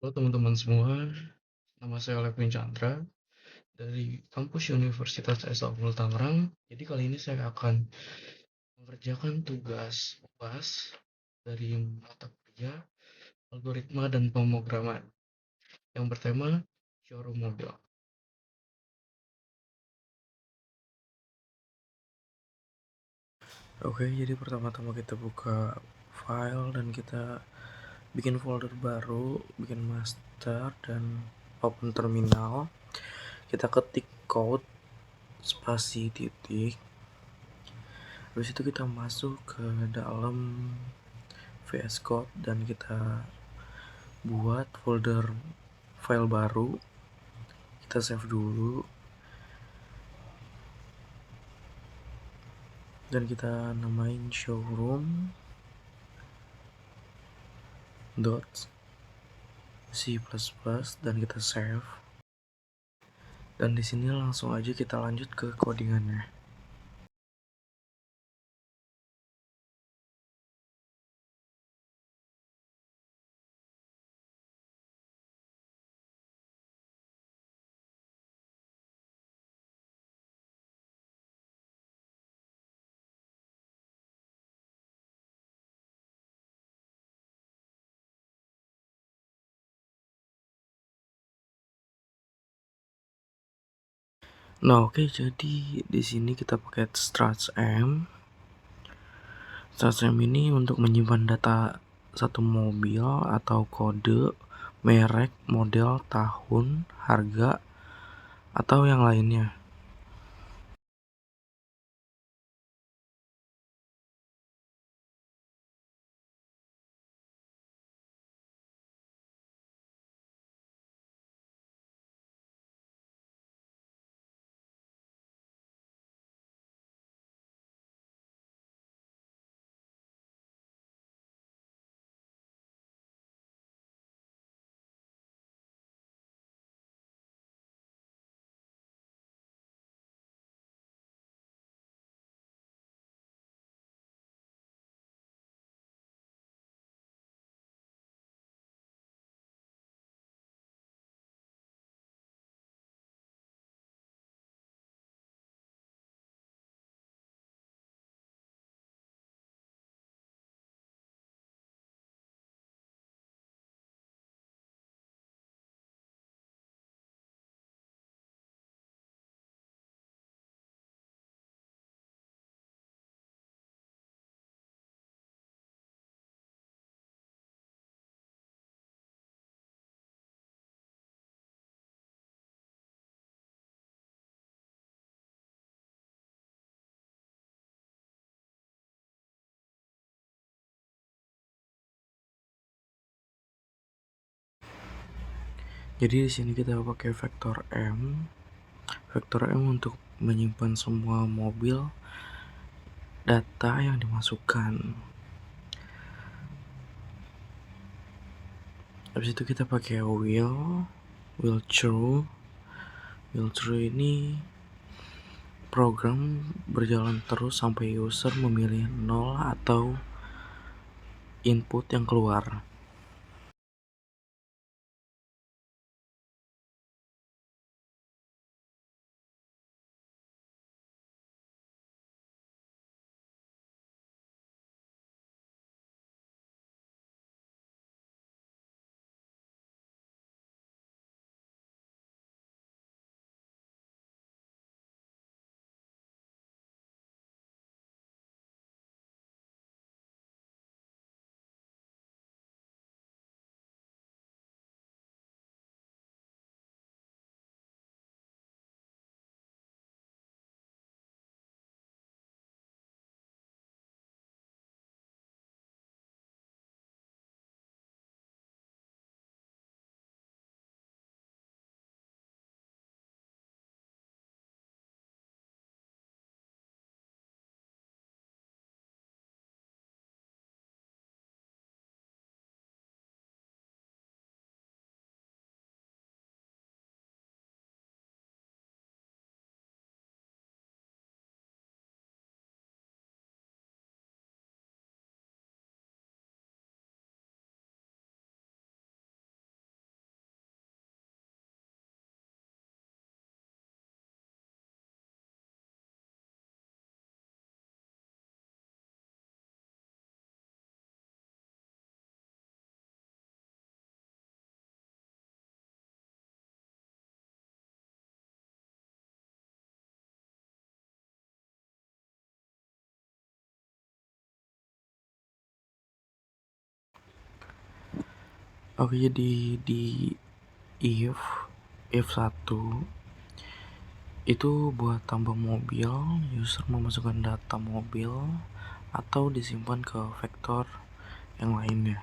Halo teman-teman semua, nama saya Levin Chandra dari kampus Universitas Esa Unggul Tangerang. Jadi kali ini saya akan mengerjakan tugas UAS dari mata kuliah algoritma dan pemrograman yang bertema showroom mobil. Oke, jadi pertama-tama kita buka file dan kita bikin folder baru, bikin master dan open terminal. Kita ketik code spasi titik. Habis itu kita masuk ke dalam VS Code dan kita buat folder file baru. Kita save dulu dan kita namain showroom .c++ dan kita save. Dan di sini langsung aja kita lanjut ke codingannya. Nah, oke, jadi di sini kita pakai struts m. Struts m ini untuk menyimpan data satu mobil atau kode, merek, model, tahun, harga, atau yang lainnya. Jadi di sini kita pakai vektor M. Vektor M untuk menyimpan semua mobil data yang dimasukkan. Habis itu kita pakai wheel through. Wheel through ini program berjalan terus sampai user memilih 0 atau input yang keluar. Oke, jadi di if 1 itu buat tambah mobil, user memasukkan data mobil atau disimpan ke vektor yang lainnya.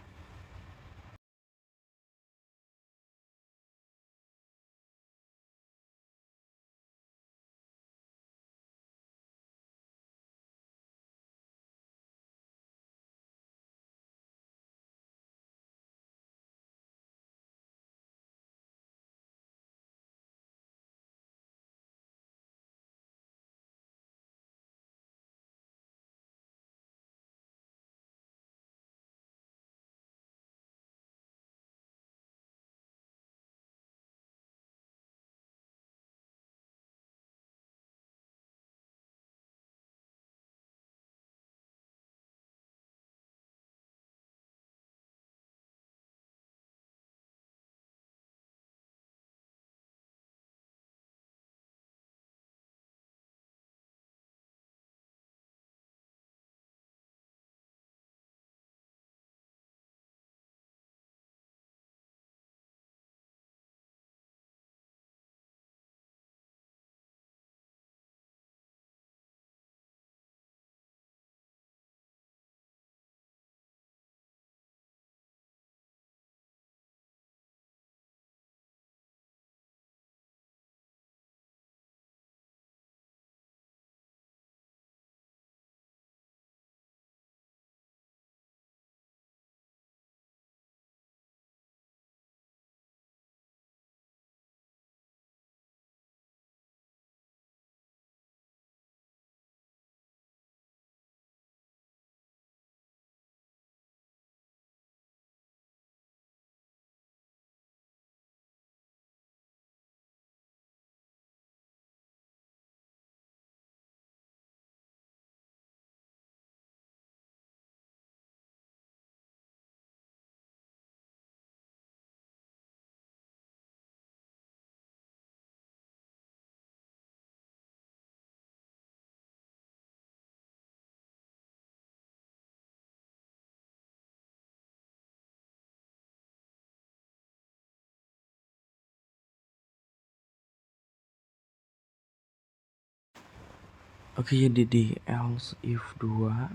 Oke, jadi di else if 2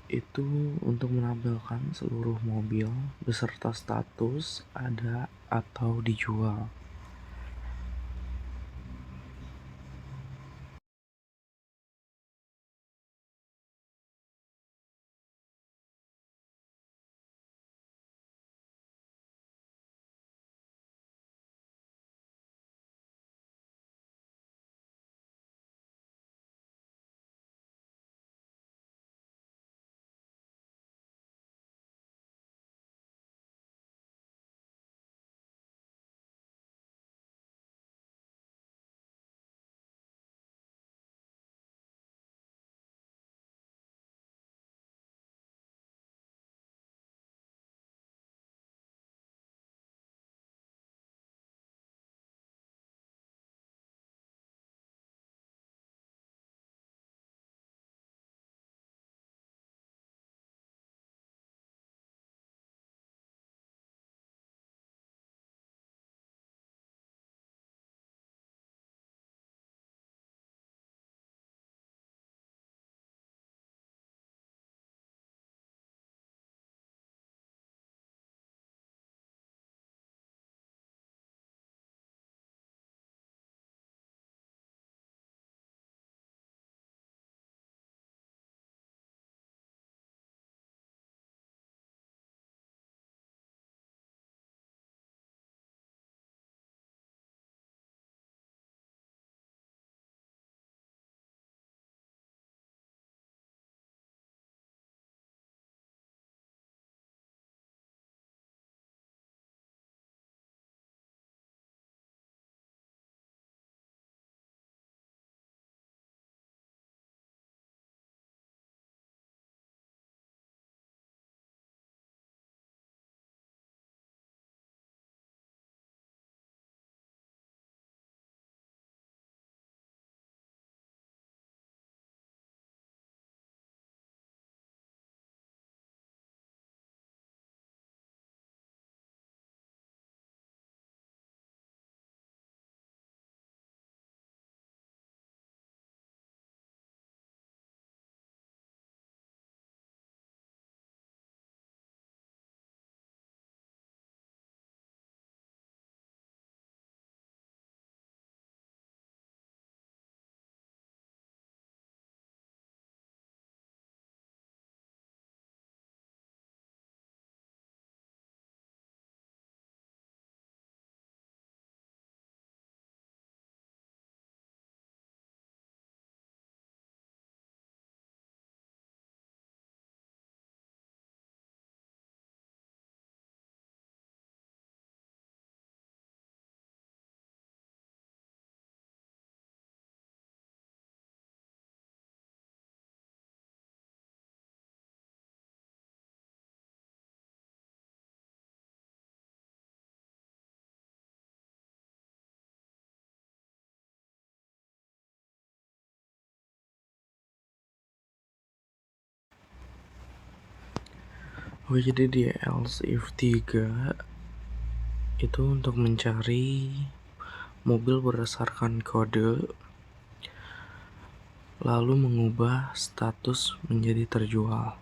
itu untuk menampilkan seluruh mobil beserta status ada atau dijual. Oke, jadi di else if 3 itu untuk mencari mobil berdasarkan kode, lalu mengubah status menjadi terjual.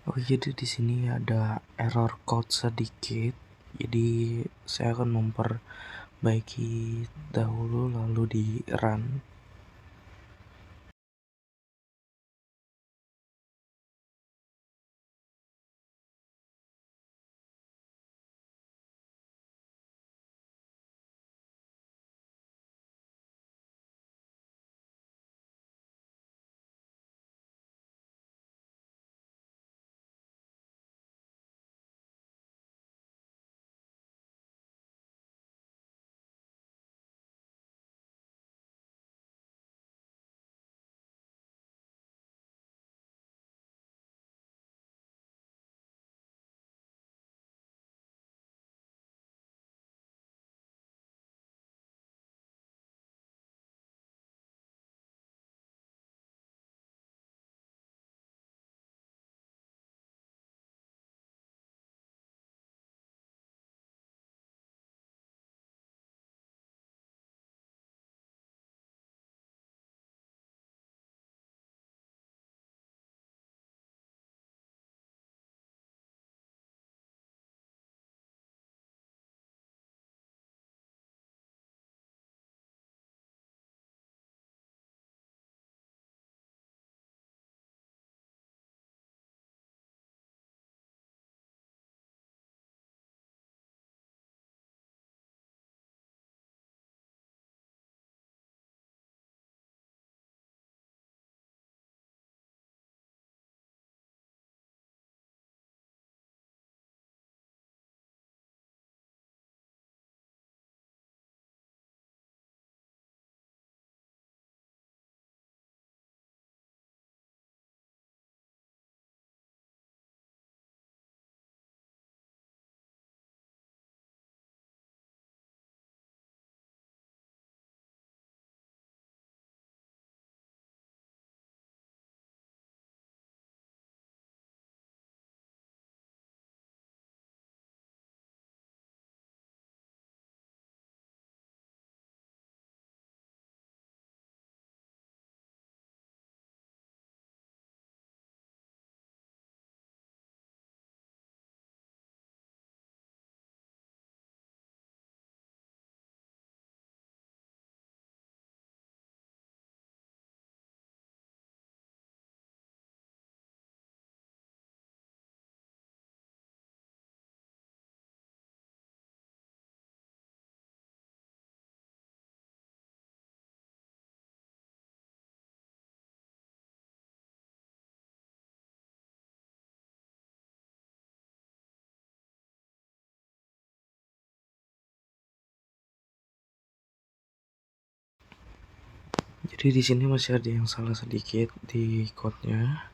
Oke, jadi di sini ada error code sedikit. Jadi saya akan memperbaiki dahulu lalu di run. Jadi di sini masih ada yang salah sedikit di code-nya.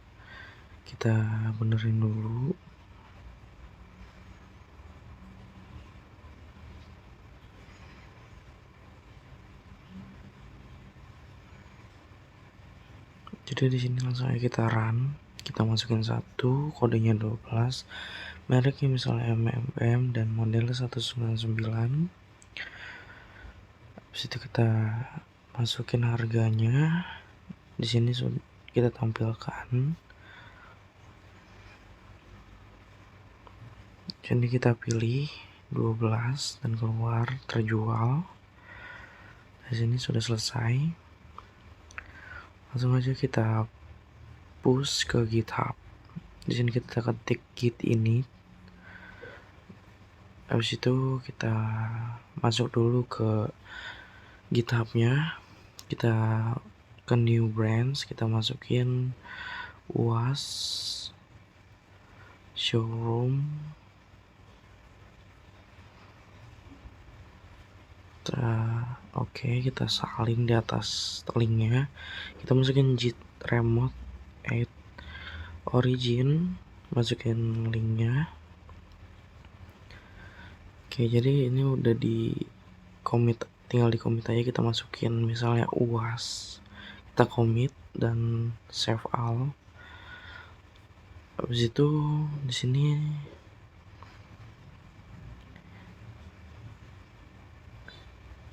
Kita benerin dulu. Jadi di sini langsung aja kita run. Kita masukin 1, kodenya 12, mereknya misalnya MMM dan modelnya 199. Habis itu kita masukin harganya. Di sini kita tampilkan. Jadi kita pilih 12 dan keluar terjual. Di sini sudah selesai. Langsung aja kita push ke GitHub. Di sini kita ketik git ini. Habis itu kita masuk dulu ke GitHub-nya. Kita ke new branch, kita masukin UAS showroom. Oke, kita salin di atas linknya. Kita masukin git remote add origin, masukin linknya. Oke, jadi ini udah di commit, tinggal di commit aja. Kita masukin misalnya UAS, kita commit dan save all. Habis itu di sini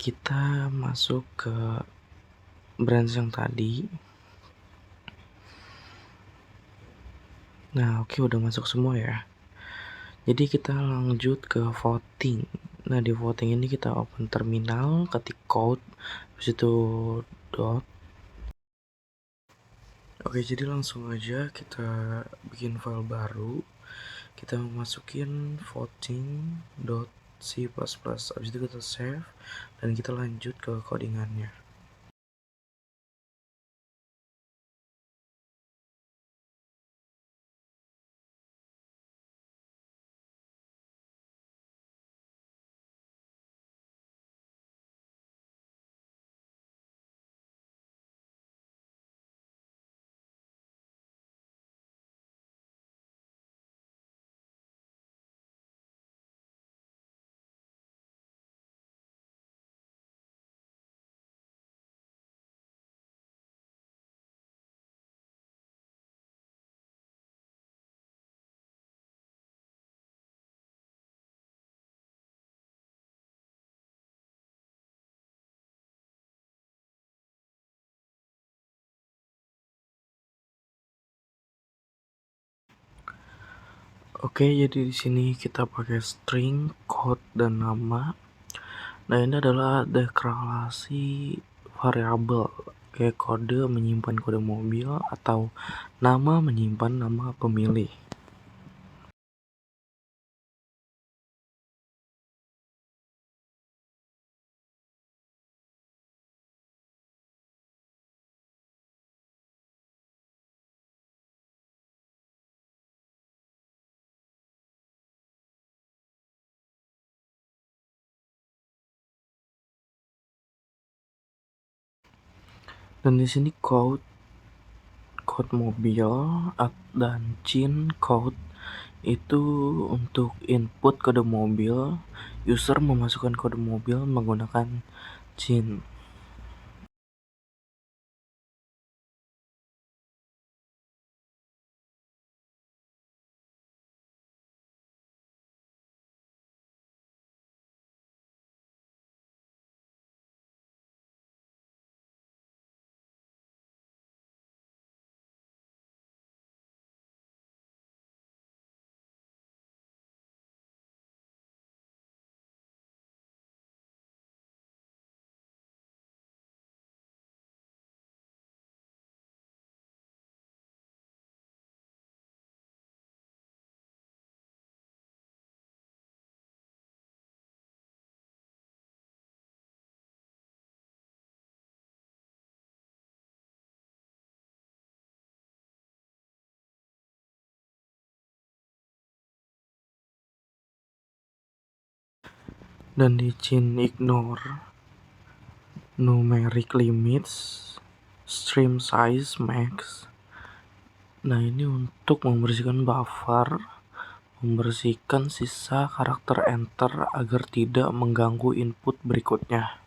kita masuk ke branch yang tadi. Nah, oke, udah masuk semua ya. Jadi kita lanjut ke voting. Nah, di voting ini kita open terminal, ketik code, habis itu dot. Oke, jadi langsung aja kita bikin file baru. Kita masukin voting.c++. Habis itu kita save dan kita lanjut ke codingannya. Oke, jadi di sini kita pakai string, code, dan nama. Nah, ini adalah deklarasi variabel, kayak kode menyimpan kode mobil atau nama menyimpan nama pemilih. Dan di sini code mobil dan CIN code itu untuk input kode mobil. User memasukkan kode mobil menggunakan CIN. Dan di CIN ignore numeric limits. stream size max. Nah, ini untuk membersihkan buffer, membersihkan sisa karakter enter agar tidak mengganggu input berikutnya.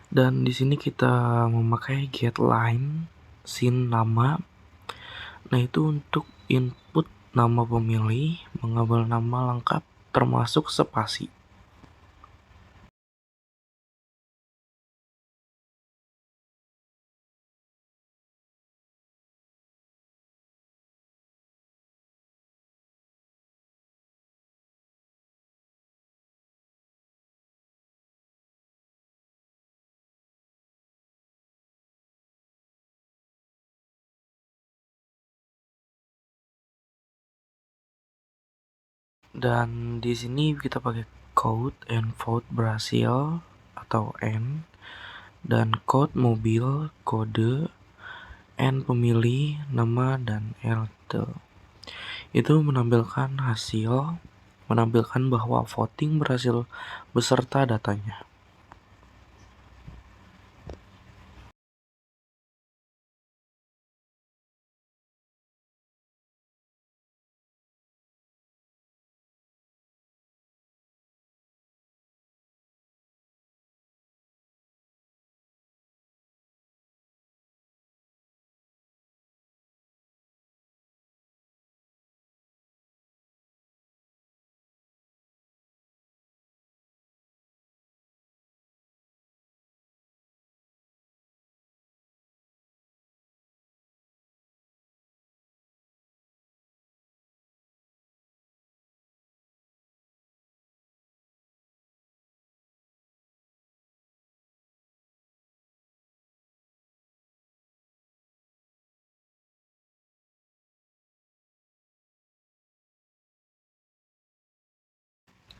Dan di sini kita memakai getLine sin nama. Nah, itu untuk input nama pemilih, mengambil nama lengkap termasuk spasi. Dan di sini kita pakai code and vote berhasil atau N, dan code mobil, kode, N pemilih, nama, dan RT. Itu menampilkan bahwa voting berhasil beserta datanya.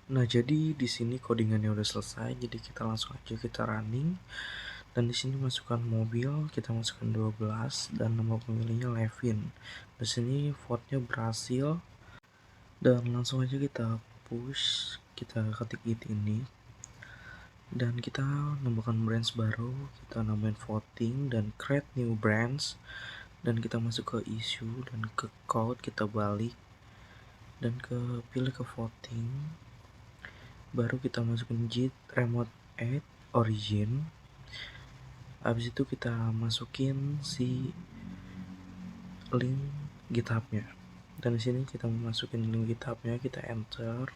Nah, jadi di sini codingannya udah selesai, jadi kita langsung aja kita running. Dan di sini masukkan mobil, kita masukkan 12 dan nama pemilihnya Levin. Di sini vote-nya berhasil, dan langsung aja kita push, kita ketik it ini, dan kita nambahkan branch baru, kita namain voting dan create new branch, dan kita masuk ke issue dan ke code, kita balik dan pilih ke voting, baru kita masukin git remote add origin. Habis itu kita masukin si link GitHub-nya. Dan di sini kita masukin link GitHub-nya, kita enter.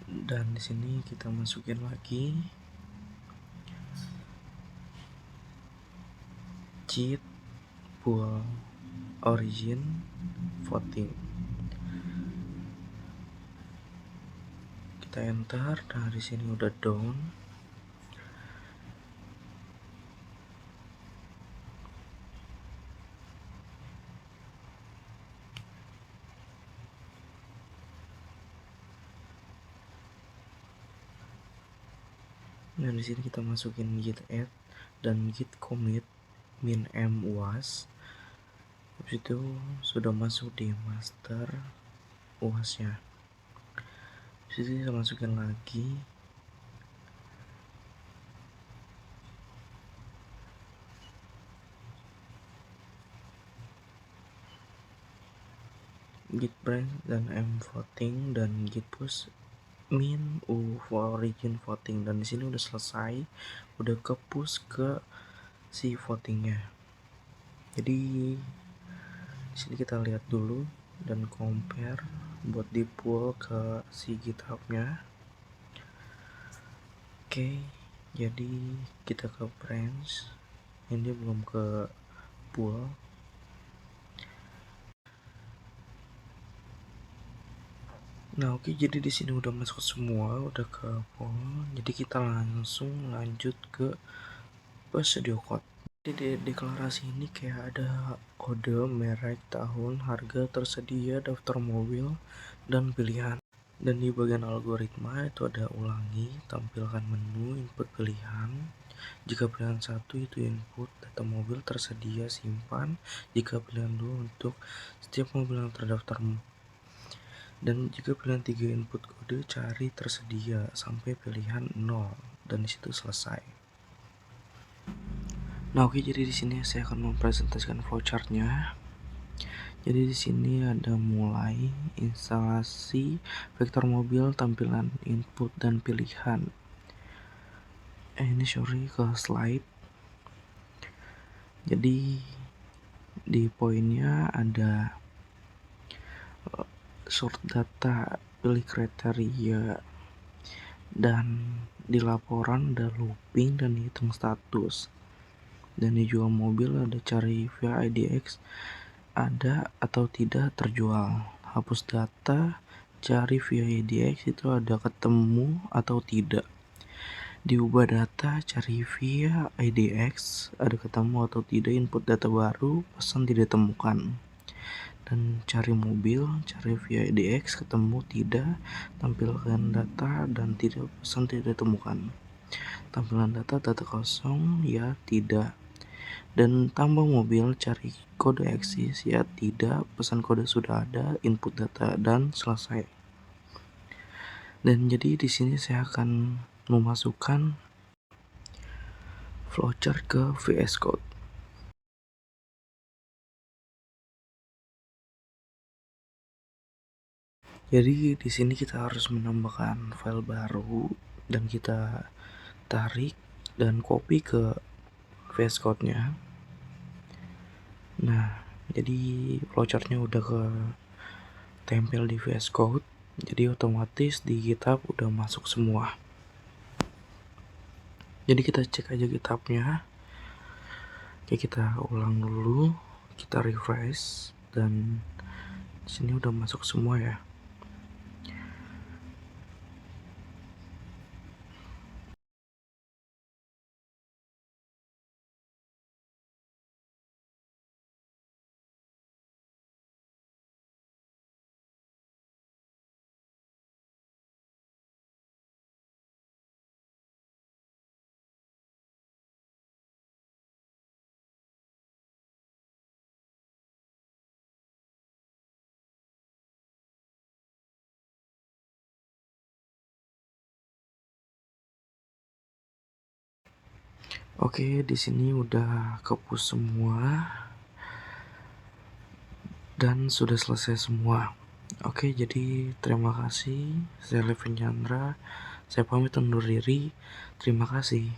Dan di sini kita masukin lagi git pull origin voting. Kita enter. Nah, di sini udah done. Nah, di sini kita masukin git add dan git commit min m was. Habis itu sudah masuk di master UAS-nya. Habis itu kita masukin lagi git branch dan m voting dan git push origin voting, dan di sini udah selesai, udah ke push ke si votingnya. Jadi di sini kita lihat dulu dan compare buat di pull ke si GitHub-nya. Oke, jadi kita ke branch, ini belum ke pull. Nah, oke, jadi di sini udah masuk semua, udah ke pull. Jadi kita langsung lanjut ke push studio code. Di deklarasi ini kayak ada kode, merek, tahun, harga, tersedia, daftar mobil, dan pilihan. Dan di bagian algoritma itu ada ulangi, tampilkan menu, input pilihan. Jika pilihan 1 itu input data mobil tersedia, simpan. Jika pilihan 2 untuk setiap mobil yang terdaftar. Dan jika pilihan 3 input kode, cari tersedia sampai pilihan 0, dan disitu selesai. Nah, oke, jadi di sini saya akan mempresentasikan flowchart-nya. Jadi di sini ada mulai instalasi vektor mobil, tampilan input dan pilihan. Ini sorry ke slide. Jadi di poinnya ada sort data, pilih kriteria, dan di laporan ada looping dan hitung status. Dan di jual mobil ada cari via IDX ada atau tidak terjual. Hapus data, cari via IDX itu ada ketemu atau tidak. Diubah data, cari via IDX ada ketemu atau tidak. Input data baru, pesan tidak ditemukan. Dan cari mobil, cari via IDX, ketemu tidak, tampilkan data dan tidak, pesan tidak ditemukan. Tampilan data kosong, ya tidak. Dan tambah mobil, cari kode eksis, ya tidak, pesan kode sudah ada, input data, dan selesai. Dan jadi di sini saya akan memasukkan flowchart ke VS Code. Jadi di sini kita harus menambahkan file baru dan kita tarik dan copy ke VS Code-nya. Nah, jadi flowchart-nya udah ke tempel di VS Code, jadi otomatis di GitHub udah masuk semua. Jadi kita cek aja GitHub-nya. Oke, kita ulang dulu, kita refresh, dan sini udah masuk semua ya. Oke, di sini udah kepush semua dan sudah selesai semua. Oke, jadi terima kasih. Saya Levin Chandra. Saya pamit undur diri. Terima kasih.